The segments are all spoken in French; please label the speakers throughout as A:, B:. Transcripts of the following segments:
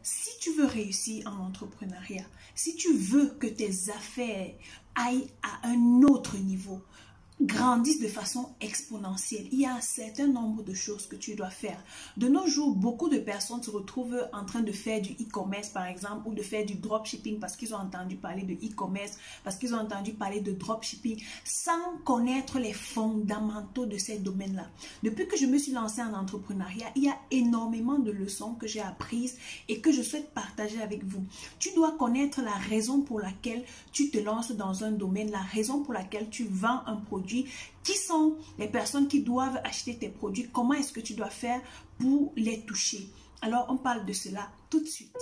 A: si tu veux réussir en entrepreneuriat, si tu veux que tes affaires aillent à un autre niveau, grandissent de façon exponentielle, il y a un certain nombre de choses que tu dois faire. De nos jours, beaucoup de personnes se retrouvent en train de faire du e-commerce par exemple, ou de faire du dropshipping parce qu'ils ont entendu parler de e-commerce, parce qu'ils ont entendu parler de dropshipping, sans connaître les fondamentaux de ces domaines-là. Depuis que je me suis lancée en entrepreneuriat, il y a énormément de leçons que j'ai apprises et que je souhaite partager avec vous. Tu dois connaître la raison pour laquelle tu te lances dans un domaine, la raison pour laquelle tu vends un produit. Qui sont les personnes qui doivent acheter tes produits? Comment est-ce que tu dois faire pour les toucher? Alors, on parle de cela tout de suite.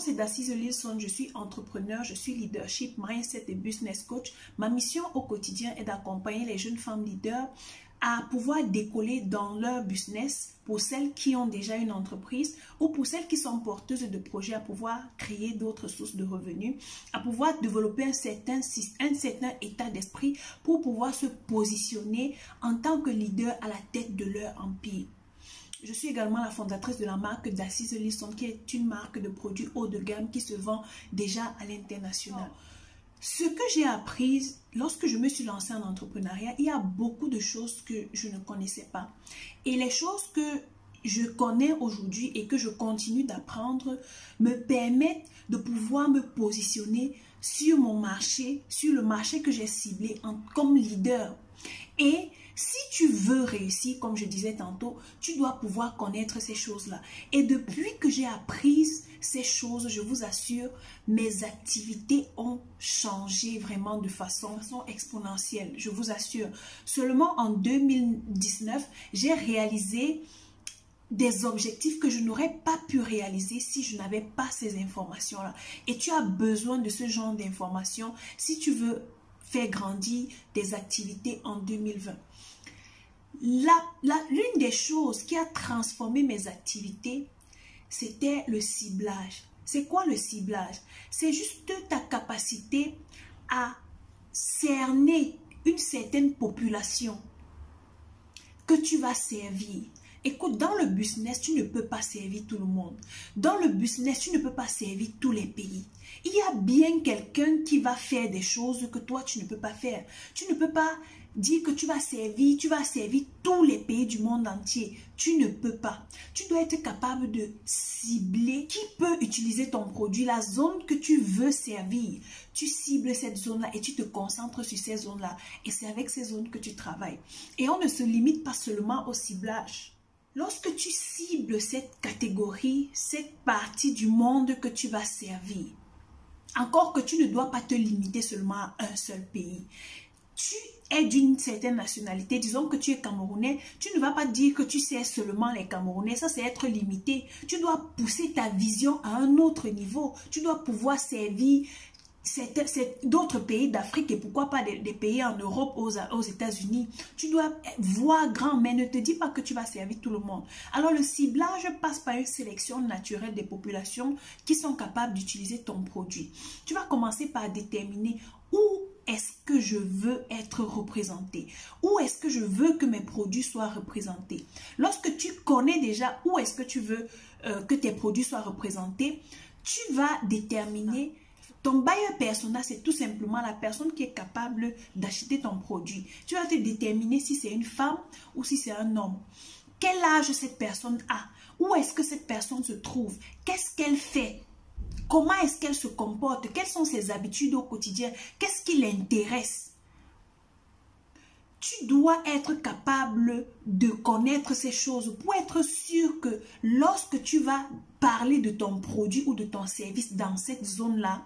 A: C'est Dacize Lilson, je suis entrepreneur, je suis leadership, mindset et business coach. Ma mission au quotidien est d'accompagner les jeunes femmes leaders à pouvoir décoller dans leur business, pour celles qui ont déjà une entreprise ou pour celles qui sont porteuses de projets, à pouvoir créer d'autres sources de revenus, à pouvoir développer un certain état d'esprit pour pouvoir se positionner en tant que leader à la tête de leur empire. Je suis également la fondatrice de la marque Dacize Lilson, qui est une marque de produits haut de gamme qui se vend déjà à l'international. Ce que j'ai appris lorsque je me suis lancée en entrepreneuriat, il y a beaucoup de choses que je ne connaissais pas. Et les choses que je connais aujourd'hui et que je continue d'apprendre me permettent de pouvoir me positionner sur mon marché, sur le marché que j'ai ciblé comme leader. Et si tu veux réussir, comme je disais tantôt, tu dois pouvoir connaître ces choses-là. Et depuis que j'ai appris ces choses, je vous assure, mes activités ont changé vraiment de façon exponentielle. Je vous assure. Seulement en 2019, j'ai réalisé des objectifs que je n'aurais pas pu réaliser si je n'avais pas ces informations-là. Et tu as besoin de ce genre d'informations si tu veux faire grandir tes activités en 2020. L'une des choses qui a transformé mes activités, c'était le ciblage. C'est quoi le ciblage? C'est juste ta capacité à cerner une certaine population que tu vas servir. Écoute, dans le business, tu ne peux pas servir tout le monde. Dans le business, tu ne peux pas servir tous les pays. Il y a bien quelqu'un qui va faire des choses que toi, tu ne peux pas faire. Tu ne peux pas dire que tu vas servir tous les pays du monde entier. Tu ne peux pas. Tu dois être capable de cibler qui peut utiliser ton produit, la zone que tu veux servir. Tu cibles cette zone-là et tu te concentres sur ces zones-là. Et c'est avec ces zones que tu travailles. Et on ne se limite pas seulement au ciblage. Lorsque tu cibles cette catégorie, cette partie du monde que tu vas servir, encore que tu ne dois pas te limiter seulement à un seul pays. Tu es d'une certaine nationalité, disons que tu es Camerounais, tu ne vas pas dire que tu sers seulement les Camerounais, ça c'est être limité. Tu dois pousser ta vision à un autre niveau, tu dois pouvoir servir d'autres pays d'Afrique et pourquoi pas des pays en Europe, aux États-Unis. Tu dois voir grand, mais ne te dis pas que tu vas servir tout le monde. Alors le ciblage passe par une sélection naturelle des populations qui sont capables d'utiliser ton produit. Tu vas commencer par déterminer où est-ce que je veux être représenté? Où est-ce que je veux que mes produits soient représentés? Lorsque tu connais déjà où est-ce que tu veux que tes produits soient représentés, tu vas déterminer. Ton buyer persona, c'est tout simplement la personne qui est capable d'acheter ton produit. Tu vas te déterminer si c'est une femme ou si c'est un homme. Quel âge cette personne a? Où est-ce que cette personne se trouve? Qu'est-ce qu'elle fait? Comment est-ce qu'elle se comporte? Quelles sont ses habitudes au quotidien? Qu'est-ce qui l'intéresse? Tu dois être capable de connaître ces choses pour être sûr que lorsque tu vas parler de ton produit ou de ton service dans cette zone-là,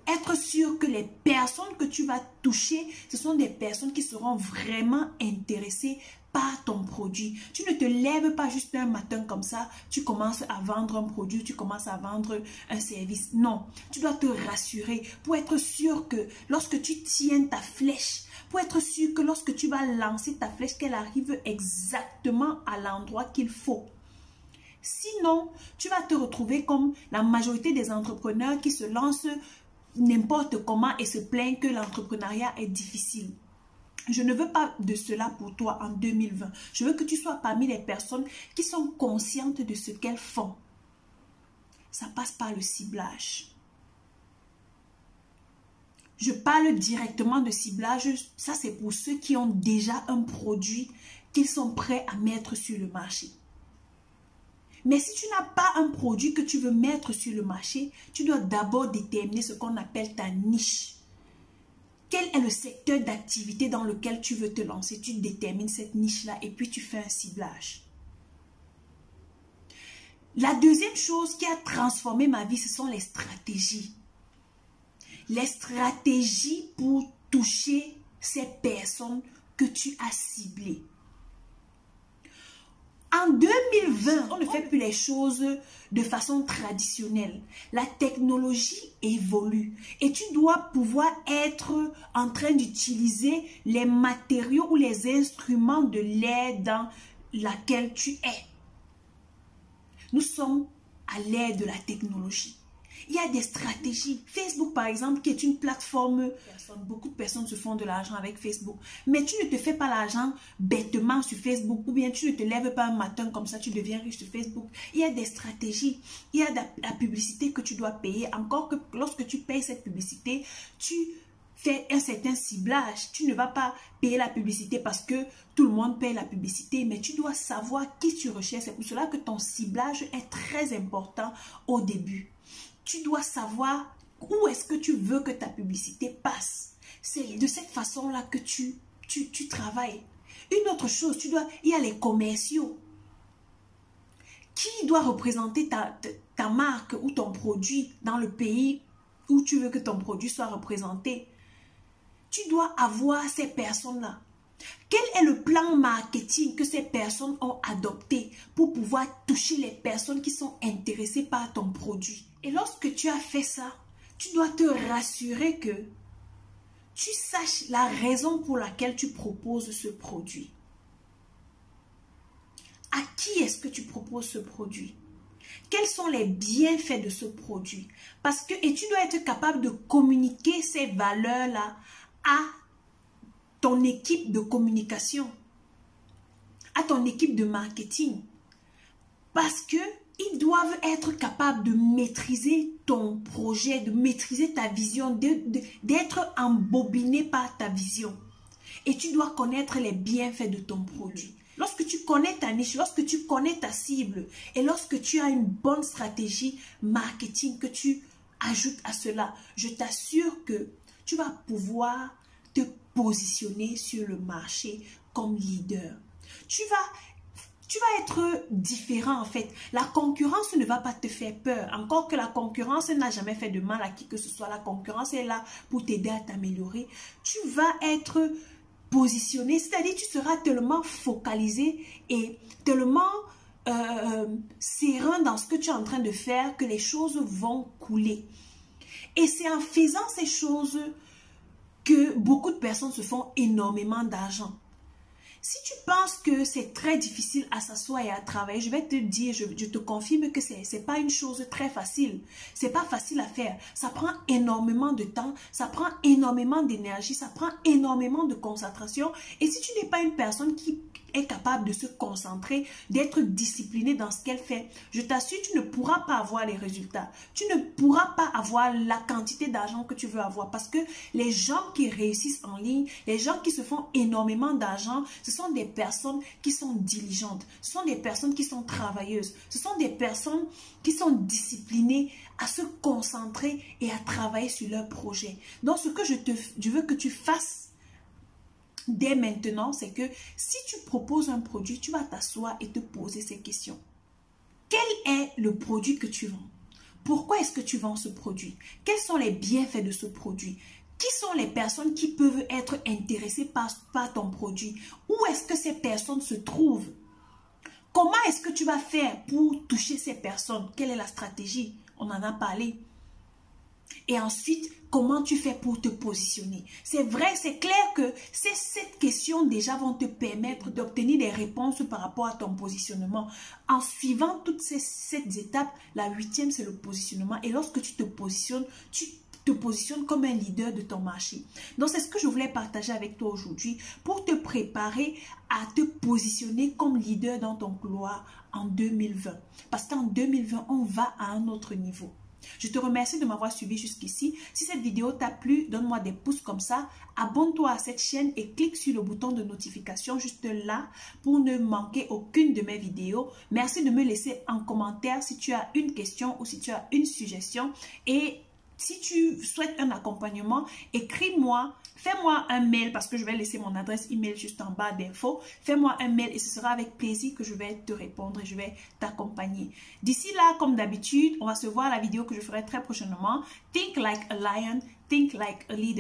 A: être sûr que les personnes que tu vas toucher, ce sont des personnes qui seront vraiment intéressées par ton produit. Tu ne te lèves pas juste un matin comme ça, tu commences à vendre un produit, tu commences à vendre un service. Non, tu dois te rassurer pour être sûr que lorsque tu tiens ta flèche, pour être sûr que lorsque tu vas lancer ta flèche, qu'elle arrive exactement à l'endroit qu'il faut. Sinon, tu vas te retrouver comme la majorité des entrepreneurs qui se lancent n'importe comment et se plaignent que l'entrepreneuriat est difficile. Je ne veux pas de cela pour toi en 2020. Je veux que tu sois parmi les personnes qui sont conscientes de ce qu'elles font. Ça passe par le ciblage. Je parle directement de ciblage. Ça, c'est pour ceux qui ont déjà un produit qu'ils sont prêts à mettre sur le marché. Mais si tu n'as pas un produit que tu veux mettre sur le marché, tu dois d'abord déterminer ce qu'on appelle ta niche. Quel est le secteur d'activité dans lequel tu veux te lancer? Tu détermines cette niche-là et puis tu fais un ciblage. La deuxième chose qui a transformé ma vie, ce sont les stratégies. Les stratégies pour toucher ces personnes que tu as ciblées. En 2020, on ne fait plus les choses de façon traditionnelle. La technologie évolue et tu dois pouvoir être en train d'utiliser les matériaux ou les instruments de l'ère dans laquelle tu es. Nous sommes à l'ère de la technologie. Il y a des stratégies. Facebook, par exemple, qui est une plateforme, beaucoup de personnes se font de l'argent avec Facebook. Mais tu ne te fais pas l'argent bêtement sur Facebook ou bien tu ne te lèves pas un matin comme ça, tu deviens riche sur Facebook. Il y a des stratégies. Il y a la publicité que tu dois payer. Encore que lorsque tu payes cette publicité, tu fais un certain ciblage. Tu ne vas pas payer la publicité parce que tout le monde paye la publicité, mais tu dois savoir qui tu recherches. C'est pour cela que ton ciblage est très important au début. Tu dois savoir où est-ce que tu veux que ta publicité passe. C'est de cette façon-là que tu travailles. Une autre chose, il y a les commerciaux. Qui doit représenter ta marque ou ton produit dans le pays où tu veux que ton produit soit représenté? Tu dois avoir ces personnes-là. Quel est le plan marketing que ces personnes ont adopté pour pouvoir toucher les personnes qui sont intéressées par ton produit? Et lorsque tu as fait ça, tu dois te rassurer que tu saches la raison pour laquelle tu proposes ce produit. À qui est-ce que tu proposes ce produit? Quels sont les bienfaits de ce produit? Et tu dois être capable de communiquer ces valeurs-là à ton équipe de communication, à ton équipe de marketing. Parce que ils doivent être capables de maîtriser ton projet, de maîtriser ta vision, d'être embobinés par ta vision. Et tu dois connaître les bienfaits de ton produit. Lorsque tu connais ta niche, lorsque tu connais ta cible et lorsque tu as une bonne stratégie marketing que tu ajoutes à cela, je t'assure que tu vas pouvoir te positionner sur le marché comme leader. Tu vas être différent en fait. La concurrence ne va pas te faire peur. Encore que la concurrence n'a jamais fait de mal à qui que ce soit. La concurrence est là pour t'aider à t'améliorer. Tu vas être positionné, c'est-à-dire tu seras tellement focalisé et tellement serein dans ce que tu es en train de faire que les choses vont couler. Et c'est en faisant ces choses que beaucoup de personnes se font énormément d'argent. Si tu penses que c'est très difficile à s'asseoir et à travailler, je vais te dire, je te confirme que c'est pas une chose très facile. C'est pas facile à faire. Ça prend énormément de temps, ça prend énormément d'énergie, ça prend énormément de concentration. Et si tu n'es pas une personne qui est capable de se concentrer, d'être disciplinée dans ce qu'elle fait, je t'assure, tu ne pourras pas avoir les résultats. Tu ne pourras pas avoir la quantité d'argent que tu veux avoir parce que les gens qui réussissent en ligne, les gens qui se font énormément d'argent, ce sont des personnes qui sont diligentes, ce sont des personnes qui sont travailleuses, ce sont des personnes qui sont disciplinées à se concentrer et à travailler sur leur projet. Donc, ce que je veux que tu fasses dès maintenant, c'est que si tu proposes un produit, tu vas t'asseoir et te poser ces questions. Quel est le produit que tu vends? Pourquoi est-ce que tu vends ce produit? Quels sont les bienfaits de ce produit? Qui sont les personnes qui peuvent être intéressées par ton produit? Où est-ce que ces personnes se trouvent? Comment est-ce que tu vas faire pour toucher ces personnes? Quelle est la stratégie? On en a parlé. Et ensuite, comment tu fais pour te positionner? C'est vrai, c'est clair que ces 7 questions déjà vont te permettre d'obtenir des réponses par rapport à ton positionnement. En suivant toutes ces 7 étapes, la 8e, c'est le positionnement. Et lorsque tu te positionnes comme un leader de ton marché. Donc, c'est ce que je voulais partager avec toi aujourd'hui pour te préparer à te positionner comme leader dans ton couloir en 2020. Parce qu'en 2020, on va à un autre niveau. Je te remercie de m'avoir suivi jusqu'ici. Si cette vidéo t'a plu, donne-moi des pouces comme ça. Abonne-toi à cette chaîne et clique sur le bouton de notification juste là pour ne manquer aucune de mes vidéos. Merci de me laisser en commentaire si tu as une question ou si tu as une suggestion. Et si tu souhaites un accompagnement, écris-moi, fais-moi un mail parce que je vais laisser mon adresse email juste en bas d'infos. Fais-moi un mail et ce sera avec plaisir que je vais te répondre et je vais t'accompagner. D'ici là, comme d'habitude, on va se voir à la vidéo que je ferai très prochainement. Think like a lion, think like a leader.